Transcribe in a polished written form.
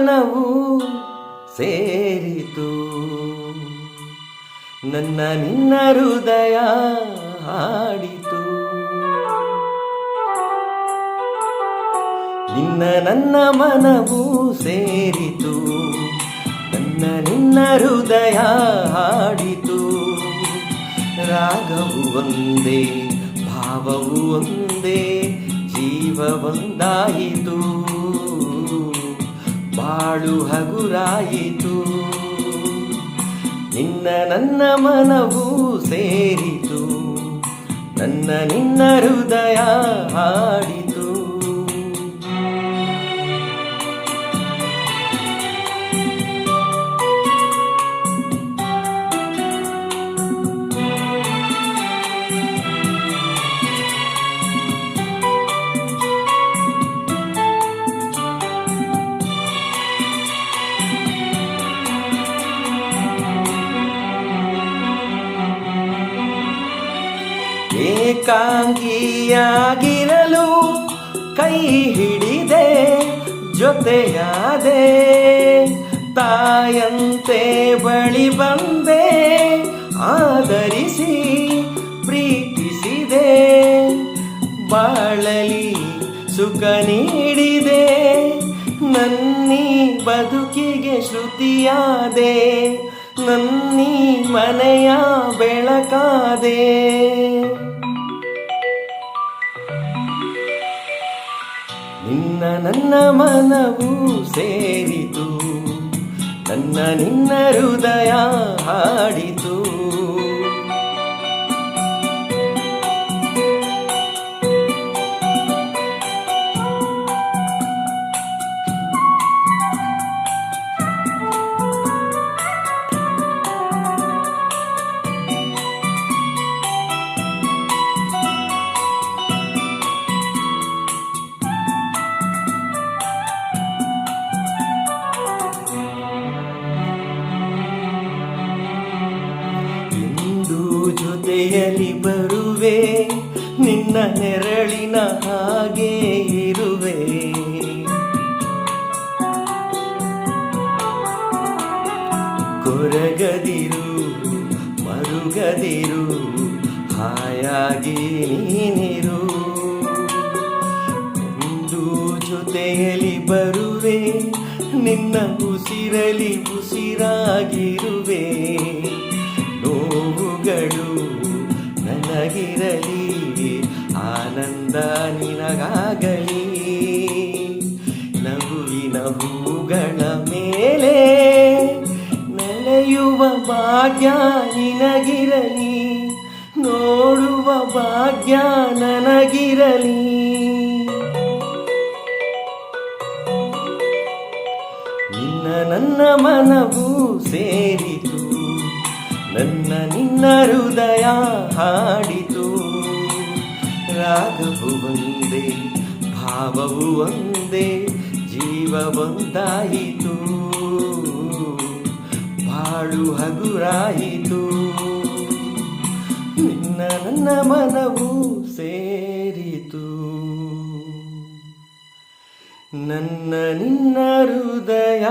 ಮನವು ಸೇರಿತು, ನನ್ನ ನಿನ್ನ ಹೃದಯ ಹಾಡಿತು. ನಿನ್ನ ನನ್ನ ಮನವು ಸೇರಿತು, ನನ್ನ ನಿನ್ನ ಹೃದಯ ಹಾಡಿತು. ರಾಗವು ಒಂದೇ, ಭಾವವು ಒಂದೇ, ಜೀವ ಒಂದಾಯಿತು, ಬಾಳು ಹಗುರಾಯಿತು. ನಿನ್ನ ನನ್ನ ಮನವು ಸೇರಿತು, ನನ್ನ ನಿನ್ನ ಹೃದಯ ಹಾಡಿತು. ಏಕಾಂಗಿಯಾಗಿರಲು ಕೈ ಹಿಡಿದೆ, ಜೊತೆಯಾದೆ, ತಾಯಂತೆ ಬಳಿ ಬಂದೆ, ಆದರಿಸಿ ಪ್ರೀತಿಸಿದೆ, ಬಾಳಲಿ ಸುಖ ನೀಡಿದೆ, ನನ್ನೀ ಬದುಕಿಗೆ ಶ್ರುತಿಯಾದೆ, ನನ್ನೀ ಮನೆಯ ಬೆಳಕಾದೆ. ನಿನ್ನ ನನ್ನ ಮನವು ಸೇರಿತು, ನನ್ನ ನಿನ್ನ ಹೃದಯ ಹಾಡಿತು. ಜೊತೆಯಲ್ಲಿ ಬರುವೆ, ನಿನ್ನ ನೆರಳಿನ ಹಾಗೆ ಇರುವೆ. ಕೊರಗದಿರು ಮರುಗದಿರು, ಹಾಯಾಗಿ ನೀನಿರು. ಎಂದು ಜೊತೆಯಲ್ಲಿ ಬರುವೆ, ನಿನ್ನ ಉಸಿರಲಿ ಉಸಿರಾಗಿರುವೆ. ನೋವುಗಳು ನನಗಿರಲಿ, ಆನಂದ ನಿನಗಾಗಲಿ. ನಗುವಿನ ಹೂಗಳ ಮೇಲೆ ನೆಲೆಯುವ ಭಾಗ್ಯ ನಿನಗಿರಲಿ, ನೋಡುವ ಭಾಗ್ಯ ನನಗಿರಲಿ. ನಿನ್ನ ನನ್ನ ಮನವು ಸೇರಿತು, ನನ್ನ ನಿನ್ನ ಹೃದಯ ಹಾಡಿತು. ರಾಗವು ಒಂದೇ, ಭಾವವು ಒಂದೇ, ಜೀವ ಒಂದಾಯಿತು, ಬಾಳು ಹಗುರಾಯಿತು. ನಿನ್ನ ನನ್ನ ಮನವು ಸೇರಿತು, ನನ್ನ ನಿನ್ನ ಹೃದಯ